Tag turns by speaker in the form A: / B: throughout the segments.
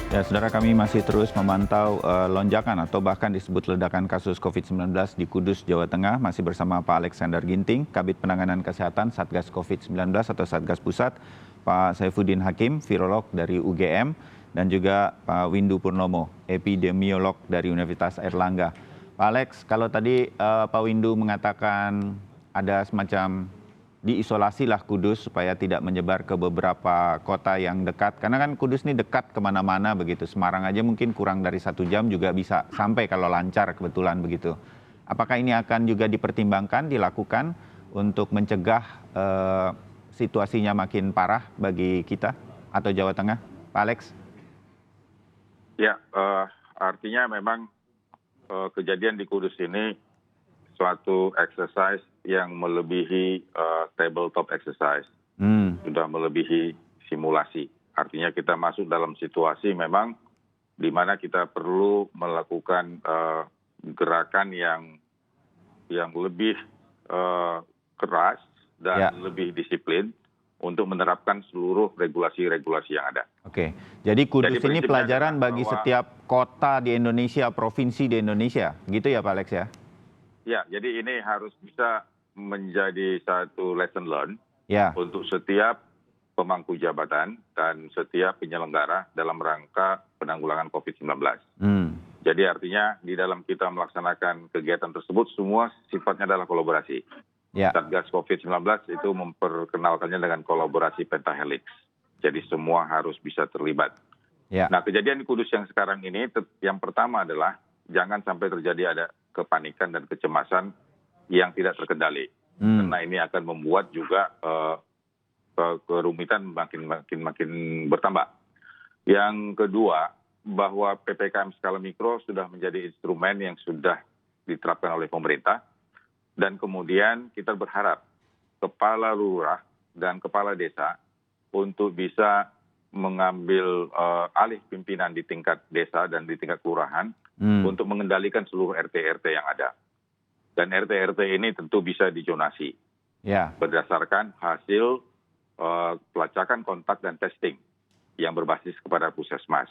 A: Ya, saudara kami masih terus memantau lonjakan atau bahkan disebut ledakan kasus COVID-19 di Kudus, Jawa Tengah. Masih bersama Pak Alexander Ginting, Kabid Penanganan Kesehatan Satgas COVID-19 atau Satgas Pusat, Pak Saifuddin Hakim, virolog dari UGM, dan juga Pak Windu Purnomo, epidemiolog dari Universitas Airlangga. Pak Alex, kalau tadi Pak Windu mengatakan ada semacam diisolasilah Kudus supaya tidak menyebar ke beberapa kota yang dekat. Karena kan Kudus ini dekat kemana-mana begitu. Semarang aja mungkin kurang dari 1 jam juga bisa sampai kalau lancar kebetulan begitu. Apakah ini akan juga dipertimbangkan, dilakukan untuk mencegah situasinya makin parah bagi kita atau Jawa Tengah? Pak Alex?
B: Ya, artinya memang kejadian di Kudus ini suatu exercise yang melebihi tabletop exercise, sudah melebihi simulasi. Artinya kita masuk dalam situasi memang di mana kita perlu melakukan gerakan yang lebih keras dan lebih disiplin untuk menerapkan seluruh regulasi-regulasi yang ada.
A: Oke, jadi Kudus ini pelajaran bagi
B: bahwa
A: setiap kota di Indonesia, provinsi di Indonesia, gitu ya Pak Alex ya?
B: Ya, jadi ini harus bisa menjadi satu lesson learned
A: Ya,
B: untuk setiap pemangku jabatan dan setiap penyelenggara dalam rangka penanggulangan COVID-19. Jadi artinya di dalam kita melaksanakan kegiatan tersebut semua sifatnya adalah kolaborasi.
A: ya,
B: Satgas COVID-19 itu memperkenalkannya dengan kolaborasi pentahelix. Jadi semua harus bisa terlibat.
A: ya.
B: Nah, kejadian di Kudus yang sekarang ini, yang pertama adalah jangan sampai terjadi ada kepanikan dan kecemasan yang tidak terkendali. Karena ini akan membuat juga kerumitan makin bertambah. Yang kedua, bahwa PPKM skala mikro sudah menjadi instrumen yang sudah diterapkan oleh pemerintah. Dan kemudian kita berharap kepala lurah dan kepala desa untuk bisa mengambil alih pimpinan di tingkat desa dan di tingkat kelurahan untuk mengendalikan seluruh RT-RT yang ada. Dan RT-RT ini tentu bisa dijonasi berdasarkan hasil pelacakan kontak dan testing yang berbasis kepada puskesmas.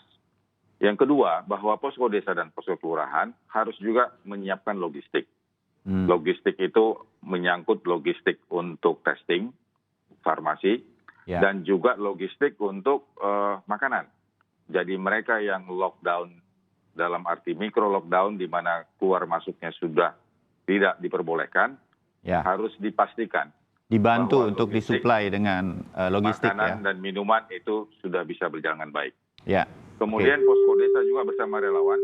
B: Yang kedua, bahwa posko desa dan posko kelurahan harus juga menyiapkan logistik. Logistik itu menyangkut logistik untuk testing, farmasi, dan juga logistik untuk makanan. Jadi mereka yang lockdown dalam arti mikro lockdown di mana keluar masuknya sudah tidak diperbolehkan, harus dipastikan
A: Dibantu untuk disuplai dengan logistik
B: makanan dan minuman itu sudah bisa berjalan dengan baik.
A: Ya.
B: Kemudian posko desa juga bersama relawan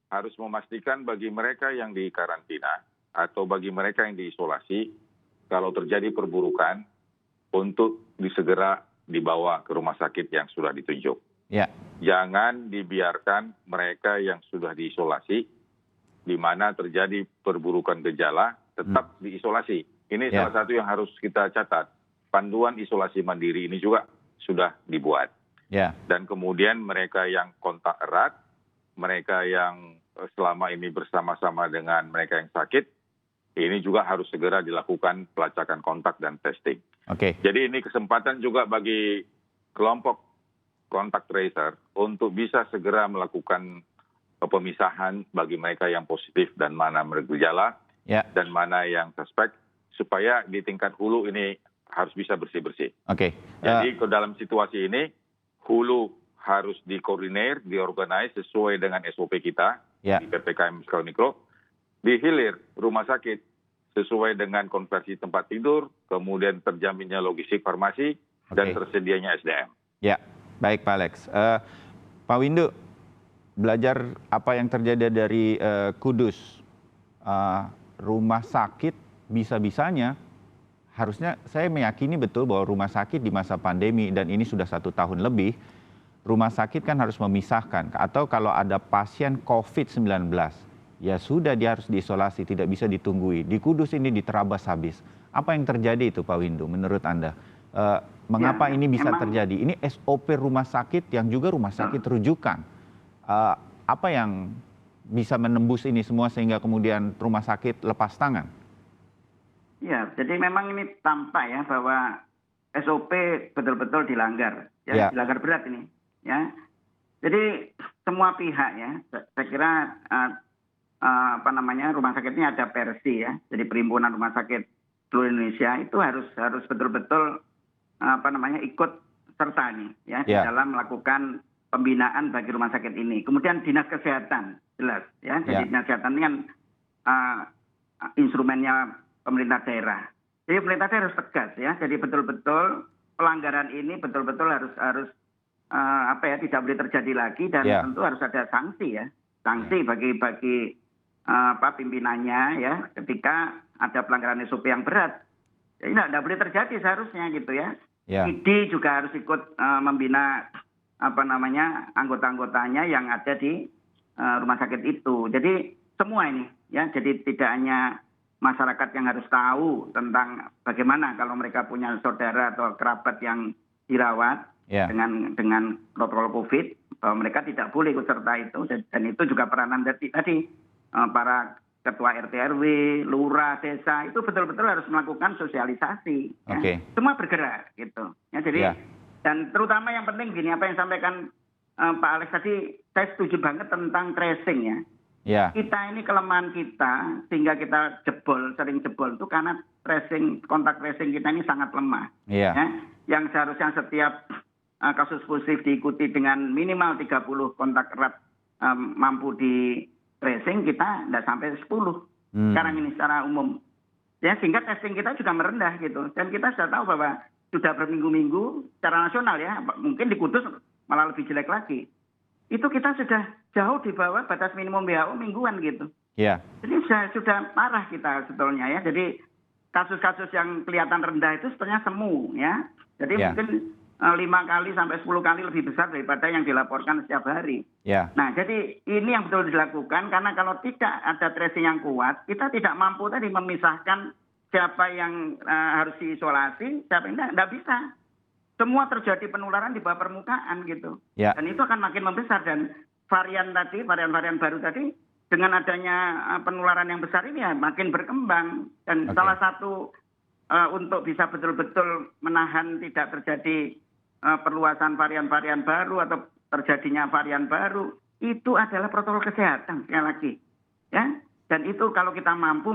B: harus memastikan bagi mereka yang di karantina atau bagi mereka yang diisolasi, kalau terjadi perburukan untuk disegera dibawa ke rumah sakit yang sudah ditunjuk. Jangan dibiarkan mereka yang sudah diisolasi, di mana terjadi perburukan gejala, tetap diisolasi. Ini salah satu yang harus kita catat. Panduan isolasi mandiri ini juga sudah dibuat. Dan kemudian mereka yang kontak erat, mereka yang selama ini bersama-sama dengan mereka yang sakit, ini juga harus segera dilakukan pelacakan kontak dan testing. Jadi ini kesempatan juga bagi kelompok kontak tracer untuk bisa segera melakukan pemisahan bagi mereka yang positif dan mana bergejala dan mana yang suspek, supaya di tingkat hulu ini harus bisa bersih-bersih. Jadi ke dalam situasi ini, hulu harus dikoordinir, diorganize sesuai dengan SOP kita di PPKM skala mikro. Di hilir rumah sakit sesuai dengan konversi tempat tidur, kemudian terjaminnya logistik farmasi, dan tersedianya SDM.
A: Ya, baik Pak Alex. Pak Windu, belajar apa yang terjadi dari Kudus, rumah sakit bisa-bisanya, harusnya saya meyakini betul bahwa rumah sakit di masa pandemi, dan ini sudah 1 tahun lebih, rumah sakit kan harus memisahkan, atau kalau ada pasien COVID-19, ya sudah dia harus diisolasi, tidak bisa ditunggui. Di Kudus ini diterabas habis. Apa yang terjadi itu Pak Windu menurut Anda? Mengapa ini bisa terjadi? Ini SOP rumah sakit yang juga rumah sakit rujukan. Apa yang bisa menembus ini semua sehingga kemudian rumah sakit lepas tangan?
C: Ya, jadi memang ini tampak ya bahwa SOP betul-betul dilanggar, dilanggar berat ini, ya. Jadi semua pihak ya, saya kira rumah sakit ini ada persi ya. Jadi Perhimpunan Rumah Sakit seluruh Indonesia itu harus betul-betul ikut serta nih ya di dalam melakukan pembinaan bagi rumah sakit ini. Kemudian dinas kesehatan jelas ya. Jadi dinas kesehatan ini kan instrumennya pemerintah daerah. Jadi pemerintah daerah harus tegas ya. Jadi betul-betul pelanggaran ini betul-betul harus tidak boleh terjadi lagi dan tentu harus ada sanksi ya. Sanksi bagi pimpinannya ya ketika ada pelanggaran SOP yang berat. Jadi tidak boleh terjadi seharusnya gitu ya. ID juga harus ikut membina anggota-anggotanya yang ada di rumah sakit itu. Jadi semua ini ya, jadi tidak hanya masyarakat yang harus tahu tentang bagaimana kalau mereka punya saudara atau kerabat yang dirawat dengan protokol COVID, bahwa mereka tidak boleh ikut serta itu, dan itu juga peranan tadi para ketua RT RW, lurah, desa itu betul-betul harus melakukan sosialisasi. Ya. Semua bergerak gitu. Ya, jadi dan terutama yang penting gini, apa yang sampaikan Pak Alex tadi, saya setuju banget tentang tracing ya. Kita ini kelemahan kita sehingga kita sering jebol itu karena kontak tracing kita ini sangat lemah. Ya. Yang seharusnya setiap kasus positif diikuti dengan minimal 30 kontak erat mampu di tracing, kita tidak sampai 10 sekarang ini secara umum. Ya, sehingga testing kita juga merendah gitu. Dan kita sudah tahu bahwa sudah berminggu-minggu secara nasional ya, mungkin di Kudus malah lebih jelek lagi. Itu kita sudah jauh di bawah batas minimum WHO mingguan gitu. Jadi sudah parah kita sebetulnya ya. Jadi kasus-kasus yang kelihatan rendah itu sebenarnya semu ya. Jadi mungkin 5 kali sampai 10 kali lebih besar daripada yang dilaporkan setiap hari. Nah, jadi ini yang betul dilakukan, karena kalau tidak ada tracing yang kuat, kita tidak mampu tadi memisahkan siapa yang harus diisolasi, siapa yang tidak bisa. Semua terjadi penularan di bawah permukaan gitu. Dan itu akan makin membesar, dan varian baru tadi dengan adanya penularan yang besar ini ya makin berkembang. Dan salah satu untuk bisa betul-betul menahan tidak terjadi perluasan varian-varian baru atau terjadinya varian baru, itu adalah protokol kesehatan sekali lagi. Ya. Dan itu kalau kita mampu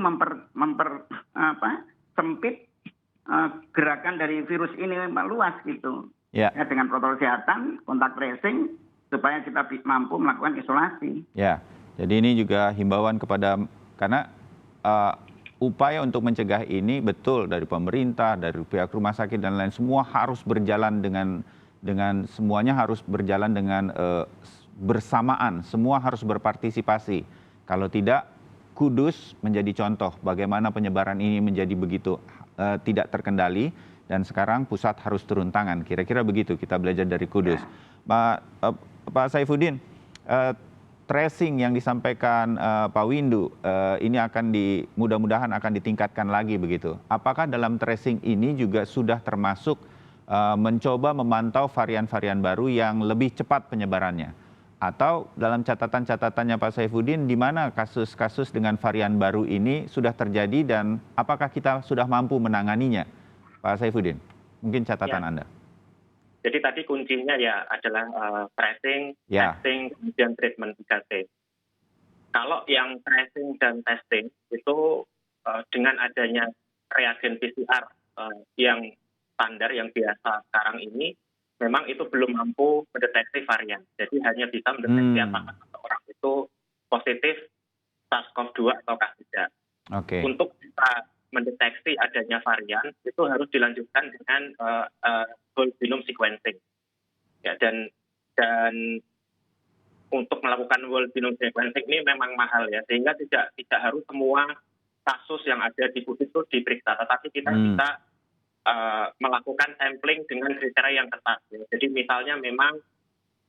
C: sempit gerakan dari virus ini meluas gitu. Ya, dengan protokol kesehatan, kontak tracing, supaya kita mampu melakukan isolasi.
A: Jadi ini juga himbauan karena upaya untuk mencegah ini betul dari pemerintah, dari pihak rumah sakit dan lain, semua harus berjalan dengan semuanya harus berjalan dengan bersamaan, semua harus berpartisipasi. Kalau tidak, Kudus menjadi contoh bagaimana penyebaran ini menjadi begitu tidak terkendali, dan sekarang pusat harus turun tangan. Kira-kira begitu kita belajar dari Kudus. Pak Saifuddin, tracing yang disampaikan Pak Windu ini mudah-mudahan akan ditingkatkan lagi begitu. Apakah dalam tracing ini juga sudah termasuk mencoba memantau varian-varian baru yang lebih cepat penyebarannya? Atau dalam catatan-catatannya Pak Saifuddin, di mana kasus-kasus dengan varian baru ini sudah terjadi dan apakah kita sudah mampu menanganinya? Pak Saifuddin, mungkin catatan Anda.
D: Jadi tadi kuncinya ya adalah tracing, testing, kemudian treatment 3T. Kalau yang tracing dan testing itu dengan adanya reagen PCR yang standar, yang biasa sekarang ini, memang itu belum mampu mendeteksi varian. Jadi hanya bisa mendeteksi apakah seseorang itu positif SARS-CoV-2 atau tidak. Untuk bisa mendeteksi adanya varian, itu harus dilanjutkan dengan whole genome sequencing. Ya, dan untuk melakukan whole genome sequencing ini memang mahal ya, sehingga tidak harus semua kasus yang ada di Kudus itu diperiksa, tetapi kita bisa melakukan sampling dengan kriteria yang ketat. Ya. Jadi misalnya memang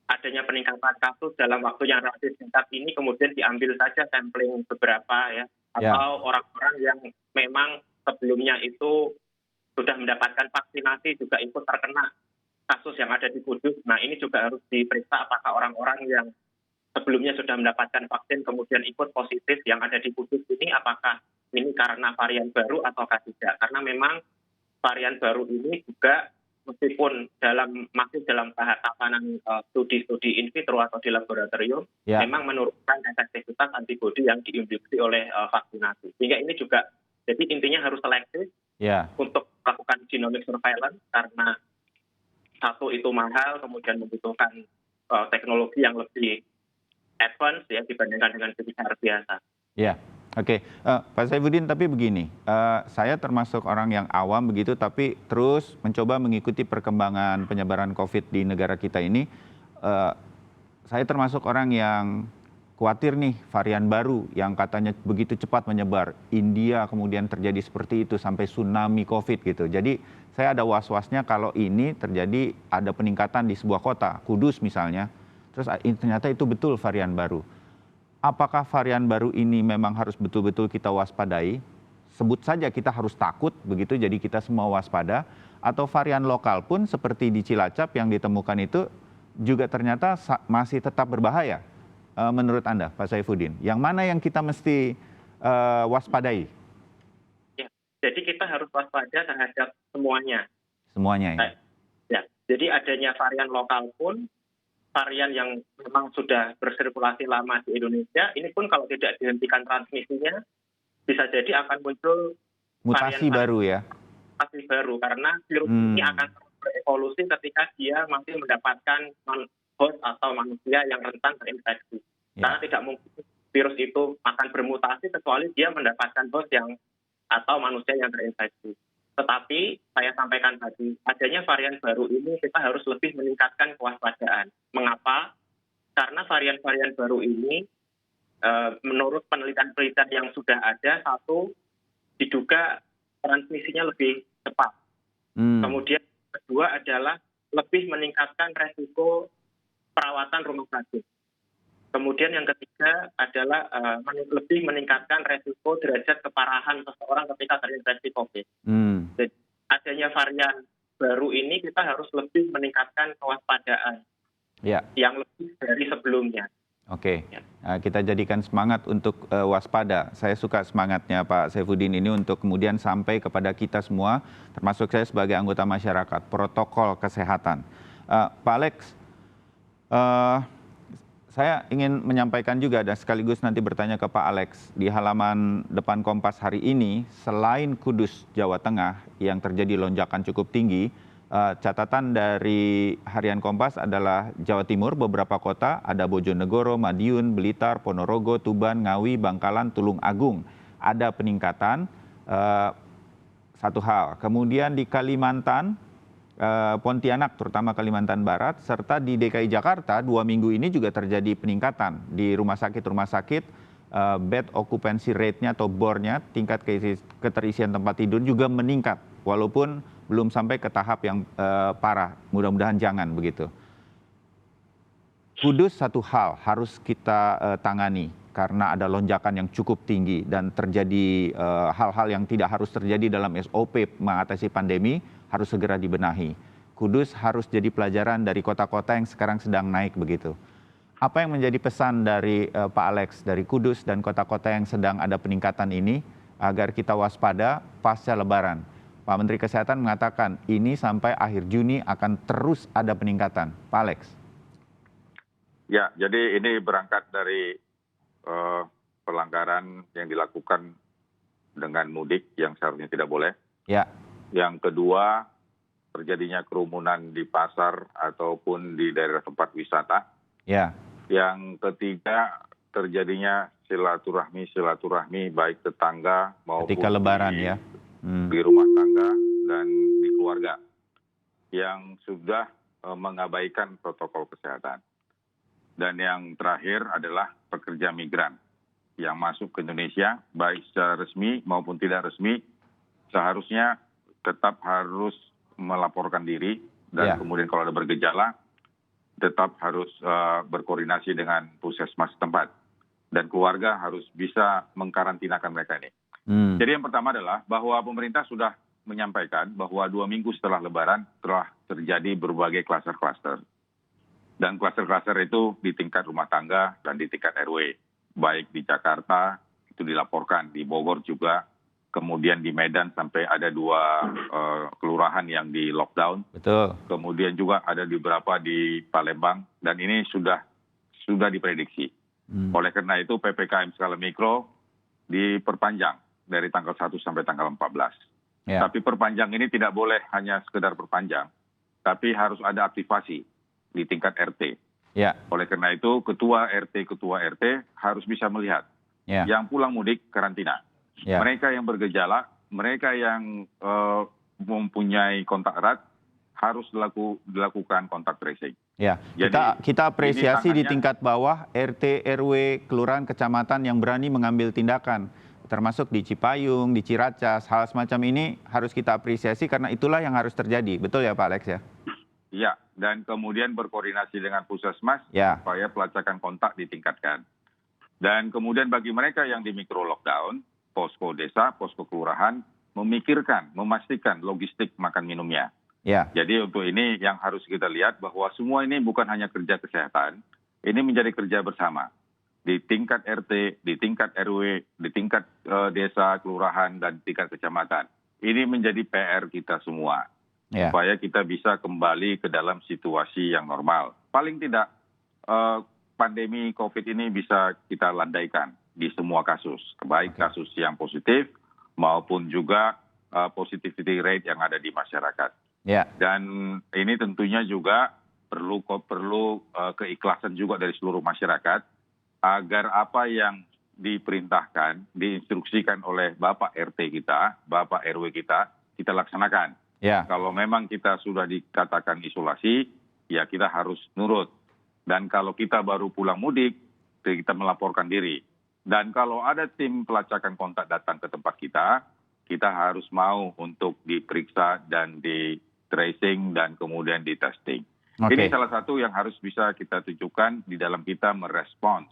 D: adanya peningkatan kasus dalam waktu yang relatif singkat ini, kemudian diambil saja sampling beberapa ya, atau orang-orang yang memang sebelumnya itu sudah mendapatkan vaksinasi juga ikut terkena kasus yang ada di Kudus. Nah, ini juga harus diperiksa apakah orang-orang yang sebelumnya sudah mendapatkan vaksin kemudian ikut positif yang ada di Kudus ini, apakah ini karena varian baru ataukah tidak. Karena memang varian baru ini juga meskipun masih dalam tahapan studi-studi in vitro atau di laboratorium,
A: Ya.
D: memang menurunkan efektivitas antibodi yang diinduksi oleh vaksinasi. Sehingga ini juga, jadi intinya harus selektif
A: Ya.
D: untuk melakukan genomic surveillance karena satu itu mahal, kemudian membutuhkan teknologi yang lebih advance ya dibandingkan dengan PCR biasa.
A: Ya, oke. Pak Saifuddin, tapi begini, saya termasuk orang yang awam begitu, tapi terus mencoba mengikuti perkembangan penyebaran COVID di negara kita ini. Saya termasuk orang yang khawatir nih varian baru yang katanya begitu cepat menyebar. India kemudian terjadi seperti itu sampai tsunami COVID gitu. Jadi saya ada was-wasnya kalau ini terjadi ada peningkatan di sebuah kota, Kudus misalnya, terus ternyata itu betul varian baru. Apakah varian baru ini memang harus betul-betul kita waspadai? Sebut saja kita harus takut begitu, jadi kita semua waspada. Atau varian lokal pun seperti di Cilacap yang ditemukan itu juga ternyata masih tetap berbahaya. Menurut Anda, Pak Saifuddin, yang mana yang kita mesti waspadai?
D: Ya, jadi kita harus waspada terhadap semuanya.
A: Semuanya ya?
D: Ya, jadi adanya varian lokal pun, varian yang memang sudah bersirkulasi lama di Indonesia, ini pun kalau tidak dihentikan transmisinya, bisa jadi akan muncul
A: Mutasi baru ya?
D: Mutasi baru, karena virus ini akan berevolusi ketika dia masih mendapatkan host atau manusia yang rentan terinfeksi. Karena tidak mungkin virus itu akan bermutasi kecuali dia mendapatkan host atau manusia yang terinfeksi. Tetapi saya sampaikan tadi, adanya varian baru ini kita harus lebih meningkatkan kewaspadaan. Mengapa? Karena varian-varian baru ini, menurut penelitian-penelitian yang sudah ada, satu, diduga transmisinya lebih cepat. Kemudian kedua adalah lebih meningkatkan resiko perawatan rumah sakit. Kemudian yang ketiga adalah lebih meningkatkan resiko derajat keparahan seseorang ketika terinfeksi COVID. Jadi adanya varian baru ini kita harus lebih meningkatkan kewaspadaan yang lebih dari sebelumnya.
A: Oke, kita jadikan semangat untuk waspada. Saya suka semangatnya Pak Saifuddin ini untuk kemudian sampai kepada kita semua, termasuk saya sebagai anggota masyarakat, protokol kesehatan. Pak Alex, saya ingin menyampaikan juga dan sekaligus nanti bertanya ke Pak Alex, di halaman depan Kompas hari ini, selain Kudus, Jawa Tengah yang terjadi lonjakan cukup tinggi, catatan dari harian Kompas adalah Jawa Timur, beberapa kota, ada Bojonegoro, Madiun, Blitar, Ponorogo, Tuban, Ngawi, Bangkalan, Tulung Agung. Ada peningkatan, satu hal. Kemudian di Kalimantan, Pontianak, terutama Kalimantan Barat, serta di DKI Jakarta, 2 minggu ini juga terjadi peningkatan di rumah sakit, bed occupancy rate-nya atau BOR-nya, tingkat keterisian tempat tidur juga meningkat, walaupun belum sampai ke tahap yang parah, mudah-mudahan jangan begitu. Kudus satu hal harus kita tangani karena ada lonjakan yang cukup tinggi dan terjadi hal-hal yang tidak harus terjadi dalam SOP mengatasi pandemi harus segera dibenahi. Kudus harus jadi pelajaran dari kota-kota yang sekarang sedang naik begitu. Apa yang menjadi pesan dari Pak Alex dari Kudus dan kota-kota yang sedang ada peningkatan ini agar kita waspada pasca Lebaran? Pak Menteri Kesehatan mengatakan ini sampai akhir Juni akan terus ada peningkatan. Pak Alex.
B: Ya, jadi ini berangkat dari pelanggaran yang dilakukan dengan mudik yang seharusnya tidak boleh.
A: Ya.
B: Yang kedua, terjadinya kerumunan di pasar ataupun di daerah tempat wisata.
A: Ya.
B: Yang ketiga, terjadinya silaturahmi baik tetangga maupun
A: ketika Lebaran
B: di rumah tangga dan di keluarga yang sudah mengabaikan protokol kesehatan. Dan yang terakhir adalah pekerja migran yang masuk ke Indonesia, baik secara resmi maupun tidak resmi, seharusnya tetap harus melaporkan diri dan kemudian kalau ada bergejala, tetap harus berkoordinasi dengan puskesmas tempat. Dan keluarga harus bisa mengkarantinakan mereka ini. Jadi yang pertama adalah bahwa pemerintah sudah menyampaikan bahwa 2 minggu setelah Lebaran telah terjadi berbagai kluster-kluster. Dan kluster-kluster itu di tingkat rumah tangga dan di tingkat RW. Baik di Jakarta, itu dilaporkan, di Bogor juga, kemudian di Medan sampai ada 2 kelurahan yang di lockdown,
A: Betul.
B: kemudian juga ada beberapa di Palembang, dan ini sudah diprediksi. Oleh karena itu PPKM skala mikro diperpanjang dari tanggal 1 sampai tanggal 14.
A: Ya.
B: Tapi perpanjang ini tidak boleh hanya sekedar perpanjang, tapi harus ada aktivasi di tingkat RT.
A: Ya.
B: Oleh karena itu ketua RT harus bisa melihat
A: Ya.
B: yang pulang mudik karantina.
A: Ya.
B: Mereka yang bergejala, mereka yang mempunyai kontak erat harus dilakukan kontak tracing.
A: Ya,
B: Jadi,
A: kita apresiasi
B: ini
A: di
B: tangannya-
A: tingkat bawah RT, RW, kelurahan, kecamatan yang berani mengambil tindakan, termasuk di Cipayung, di Ciracas, hal semacam ini harus kita apresiasi karena itulah yang harus terjadi. Betul ya Pak Alex ya?
B: Ya, dan kemudian berkoordinasi dengan Puskesmas
A: Ya.
B: supaya pelacakan kontak ditingkatkan. Dan kemudian bagi mereka yang di mikro lockdown, posko desa, posko kelurahan, memastikan logistik makan minumnya.
A: Ya.
B: Jadi untuk ini yang harus kita lihat bahwa semua ini bukan hanya kerja kesehatan, ini menjadi kerja bersama. Di tingkat RT, di tingkat RW, di tingkat desa, kelurahan, dan tingkat kecamatan. Ini menjadi PR kita semua.
A: Ya.
B: Supaya kita bisa kembali ke dalam situasi yang normal. Paling tidak pandemi COVID ini bisa kita landaikan di semua kasus, baik kasus yang positif maupun juga positivity rate yang ada di masyarakat.
A: Ya.
B: Dan ini tentunya juga perlu keikhlasan juga dari seluruh masyarakat agar apa yang diperintahkan, diinstruksikan oleh Bapak RT kita, Bapak RW kita laksanakan.
A: Ya.
B: Kalau memang kita sudah dikatakan isolasi, ya kita harus nurut. Dan kalau kita baru pulang mudik, kita melaporkan diri. Dan kalau ada tim pelacakan kontak datang ke tempat kita harus mau untuk diperiksa dan di tracing dan kemudian di testing.
A: Oke.
B: Ini salah satu yang harus bisa kita tunjukkan di dalam kita merespons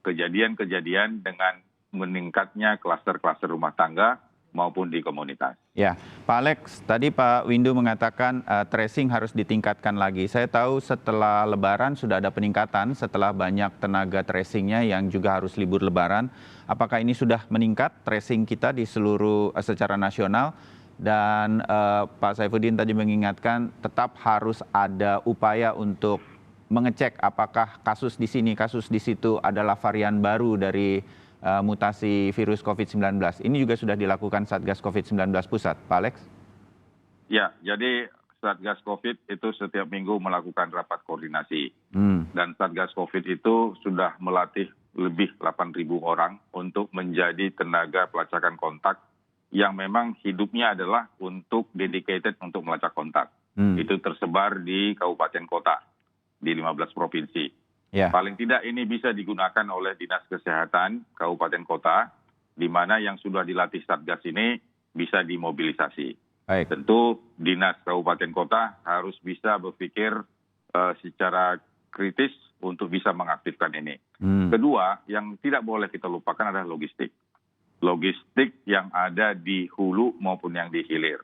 B: kejadian-kejadian dengan meningkatnya klaster-klaster rumah tangga maupun di komunitas.
A: Ya, Pak Alex, tadi Pak Windu mengatakan tracing harus ditingkatkan lagi. Saya tahu setelah Lebaran sudah ada peningkatan setelah banyak tenaga tracingnya yang juga harus libur Lebaran. Apakah ini sudah meningkat tracing kita di seluruh secara nasional? Dan Pak Saifuddin tadi mengingatkan tetap harus ada upaya untuk mengecek apakah kasus di sini, kasus di situ adalah varian baru dari mutasi virus COVID-19. Ini juga sudah dilakukan Satgas COVID-19 Pusat, Pak Alex?
B: Ya, jadi Satgas COVID itu setiap minggu melakukan rapat koordinasi. Dan Satgas COVID itu sudah melatih lebih 8.000 orang untuk menjadi tenaga pelacakan kontak yang memang hidupnya adalah untuk dedicated untuk melacak kontak. Itu tersebar di kabupaten kota, di 15 provinsi.
A: Ya.
B: Paling tidak ini bisa digunakan oleh Dinas Kesehatan Kabupaten Kota, di mana yang sudah dilatih Satgas ini bisa dimobilisasi.
A: Baik.
B: Tentu Dinas Kabupaten Kota harus bisa berpikir secara kritis untuk bisa mengaktifkan ini. Kedua, yang tidak boleh kita lupakan adalah logistik. Logistik yang ada di hulu maupun yang di hilir.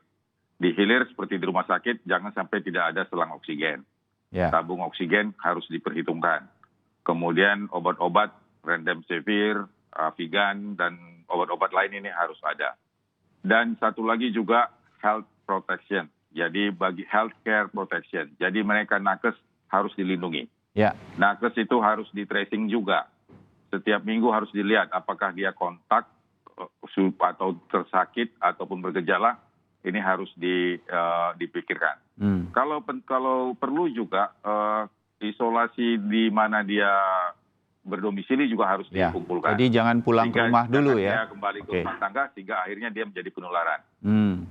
B: Di hilir seperti di rumah sakit, jangan sampai tidak ada selang oksigen.
A: Ya.
B: Tabung oksigen harus diperhitungkan. Kemudian obat-obat Remdesivir, Avigan, dan obat-obat lain ini harus ada. Dan satu lagi juga health protection. Jadi bagi healthcare protection. Jadi mereka nakes harus dilindungi.
A: Ya.
B: Nakes itu harus di tracing juga. Setiap minggu harus dilihat apakah dia kontak atau tersakit ataupun bergejala. Ini harus dipikirkan. Kalau perlu juga isolasi di mana dia berdomisili juga harus dikumpulkan.
A: Jadi jangan pulang ke rumah dulu ya.
B: Dia kembali ke rumah tangga sehingga akhirnya dia menjadi penularan.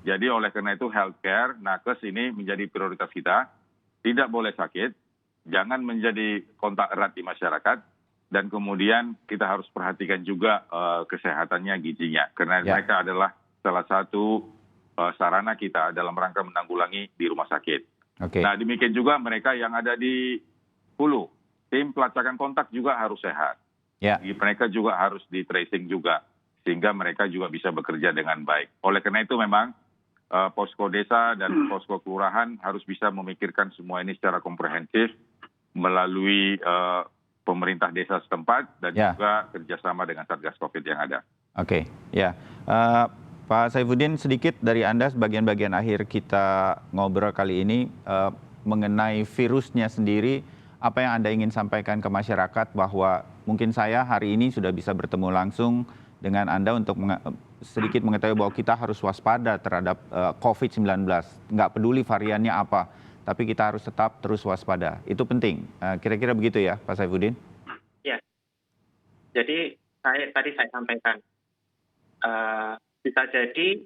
B: Jadi oleh karena itu healthcare, nakes ini menjadi prioritas kita. Tidak boleh sakit, jangan menjadi kontak erat di masyarakat, dan kemudian kita harus perhatikan juga kesehatannya, gizinya. Karena mereka adalah salah satu sarana kita dalam rangka menanggulangi di rumah sakit. Nah demikian juga mereka yang ada di hulu, tim pelacakan kontak juga harus sehat.
A: Ya.
B: Mereka juga harus di tracing juga, sehingga mereka juga bisa bekerja dengan baik. Oleh karena itu memang posko desa dan posko kelurahan harus bisa memikirkan semua ini secara komprehensif melalui pemerintah desa setempat dan juga kerjasama dengan Satgas COVID yang ada.
A: Oke, ya. Pak Saifuddin, sedikit dari Anda bagian-bagian akhir kita ngobrol kali ini mengenai virusnya sendiri, apa yang Anda ingin sampaikan ke masyarakat bahwa mungkin saya hari ini sudah bisa bertemu langsung dengan Anda untuk sedikit mengetahui bahwa kita harus waspada terhadap COVID-19. Nggak peduli variannya apa, tapi kita harus tetap terus waspada. Itu penting. Kira-kira begitu ya, Pak Saifuddin?
D: Ya, jadi tadi saya sampaikan, bisa jadi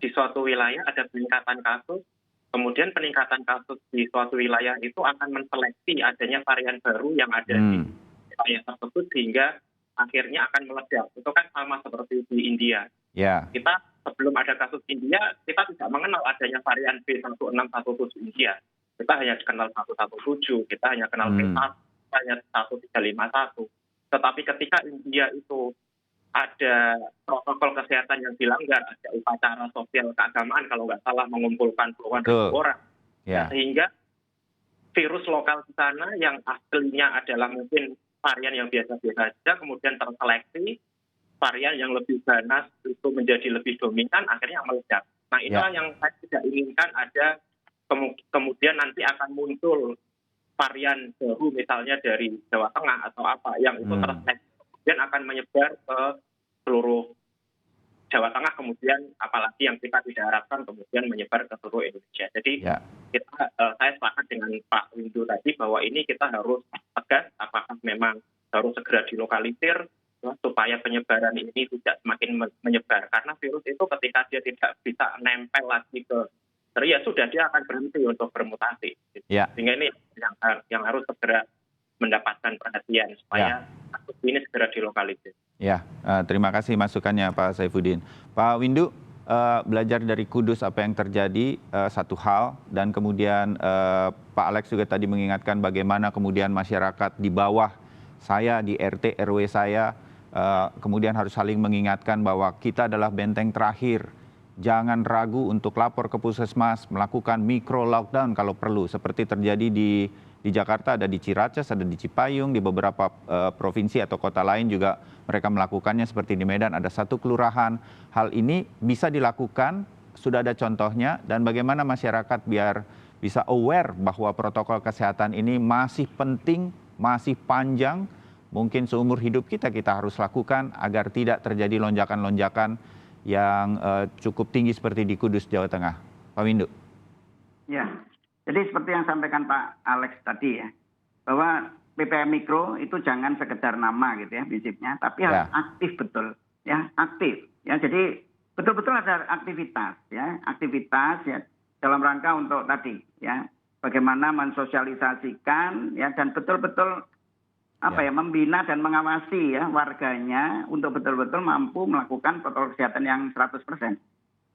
D: di suatu wilayah ada peningkatan kasus, kemudian peningkatan kasus di suatu wilayah itu akan menseleksi adanya varian baru yang ada di wilayah tersebut sehingga akhirnya akan meledak. Itu kan sama seperti di India.
A: Ya.
D: Kita sebelum ada kasus India, kita tidak mengenal adanya varian B1617 India. Kita hanya kenal 117, kita hanya kenal B1, hanya 1351. Tetapi ketika India itu ada protokol kesehatan yang dilanggar, ada upacara sosial keagamaan kalau nggak salah mengumpulkan puluhan ribu orang.
A: Ya.
D: Sehingga virus lokal di sana yang aslinya adalah mungkin varian yang biasa-biasa saja, kemudian terseleksi, varian yang lebih ganas itu menjadi lebih dominan, akhirnya meledak. Nah inilah yang saya tidak inginkan ada kemudian nanti akan muncul varian baru misalnya dari Jawa Tengah atau apa yang itu terseleksi kemudian akan menyebar ke seluruh Jawa Tengah, kemudian apalagi yang kita tidak harapkan kemudian menyebar ke seluruh Indonesia. Jadi saya sepakat dengan Pak Windu tadi bahwa ini kita harus tegas apakah memang harus segera dilokalisir supaya penyebaran ini tidak semakin menyebar. Karena virus itu ketika dia tidak bisa nempel lagi ke ya sudah dia akan berhenti untuk bermutasi. Sehingga ini yang harus segera mendapatkan perhatian supaya kasus ini segera dilokalisir.
A: Ya, terima kasih masukannya Pak Saifuddin. Pak Windu, belajar dari Kudus apa yang terjadi satu hal, dan kemudian Pak Alex juga tadi mengingatkan bagaimana kemudian masyarakat di bawah saya, di RT RW saya, kemudian harus saling mengingatkan bahwa kita adalah benteng terakhir. Jangan ragu untuk lapor ke puskesmas, melakukan mikro lockdown kalau perlu, seperti terjadi di Jakarta, ada di Ciracas, ada di Cipayung, di beberapa provinsi atau kota lain juga mereka melakukannya, seperti di Medan ada satu kelurahan. Hal ini bisa dilakukan, sudah ada contohnya, dan bagaimana masyarakat biar bisa aware bahwa protokol kesehatan ini masih penting, masih panjang, mungkin seumur hidup kita harus lakukan agar tidak terjadi lonjakan-lonjakan yang cukup tinggi seperti di Kudus, Jawa Tengah. Pak Windu.
C: Ya, jadi seperti yang sampaikan Pak Alex tadi ya, bahwa PPKM Mikro itu jangan sekedar nama gitu ya prinsipnya, tapi harus aktif betul, ya aktif. Ya, jadi betul-betul ada aktivitas ya dalam rangka untuk tadi ya bagaimana mensosialisasikan ya dan betul-betul membina dan mengawasi ya warganya untuk betul-betul mampu melakukan protokol kesehatan yang 100%.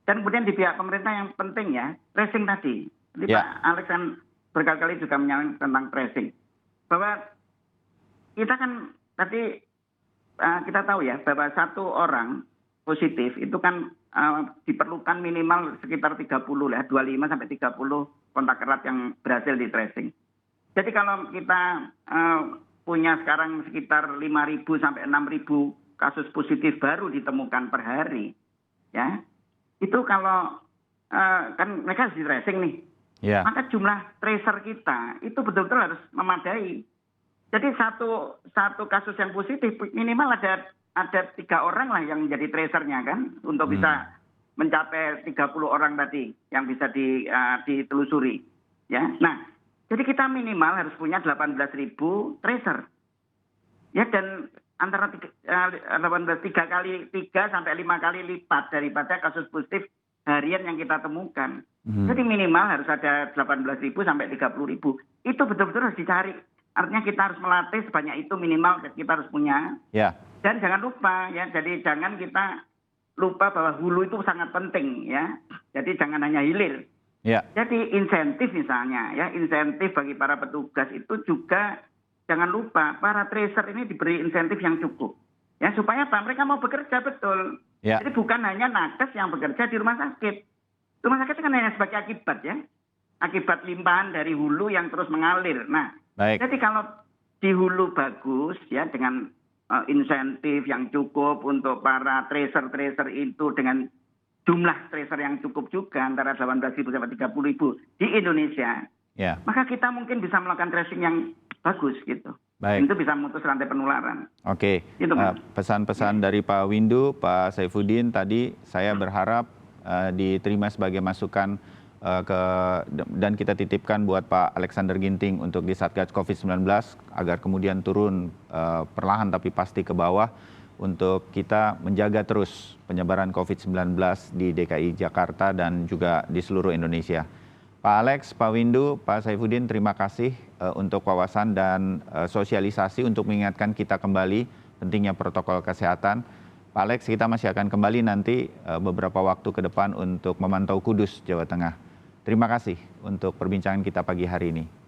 C: Dan kemudian di pihak pemerintah yang penting ya, tracing tadi. Jadi Pak Alex kan berkali-kali juga menyangkut tentang tracing. Bahwa kita kan tadi kita tahu ya bahwa satu orang positif itu kan diperlukan minimal sekitar 30 ya, 25 sampai 30 kontak erat yang berhasil di tracing. Jadi kalau kita punya sekarang sekitar 5.000 sampai 6.000 kasus positif baru ditemukan per hari, ya itu kalau kan mereka harus di tracing nih, maka jumlah tracer kita itu betul-betul harus memadai. Jadi satu kasus yang positif minimal ada 3 orang lah yang menjadi tracernya kan untuk bisa mencapai 30 orang tadi yang bisa ditelusuri, ya. Nah, jadi kita minimal harus punya 18.000 tracer. Ya, dan antara 3 sampai 5 kali lipat daripada kasus positif harian yang kita temukan. Jadi minimal harus ada 18.000 sampai 30.000. Itu betul-betul harus dicari. Artinya kita harus melatih sebanyak itu minimal kita harus punya. Dan jangan lupa ya, jadi jangan kita lupa bahwa hulu itu sangat penting ya. Jadi jangan hanya hilir. Jadi insentif misalnya ya, insentif bagi para petugas itu juga jangan lupa para tracer ini diberi insentif yang cukup. Ya supaya apa? Mereka mau bekerja betul. Jadi bukan hanya nakes yang bekerja di rumah sakit. Rumah sakit kan hanya sebagai akibat ya. Akibat limpahan dari hulu yang terus mengalir. Nah, jadi kalau di hulu bagus ya dengan insentif yang cukup untuk para tracer itu dengan jumlah tracer yang cukup juga antara 18.000 sampai 30.000 di Indonesia,
A: Ya,
C: maka kita mungkin bisa melakukan tracing yang bagus gitu.
A: baik.
C: Itu bisa memutus rantai penularan.
A: Oke,
C: Gitu, Mas.
A: pesan-pesan dari Pak Windu, Pak Saifuddin tadi saya berharap diterima sebagai masukan dan kita titipkan buat Pak Alexander Ginting untuk di Satgas COVID-19 agar kemudian turun perlahan tapi pasti ke bawah untuk kita menjaga terus penyebaran COVID-19 di DKI Jakarta dan juga di seluruh Indonesia. Pak Alex, Pak Windu, Pak Saifuddin, terima kasih untuk wawasan dan sosialisasi untuk mengingatkan kita kembali pentingnya protokol kesehatan. Pak Alex, kita masih akan kembali nanti beberapa waktu ke depan untuk memantau Kudus, Jawa Tengah. Terima kasih untuk perbincangan kita pagi hari ini.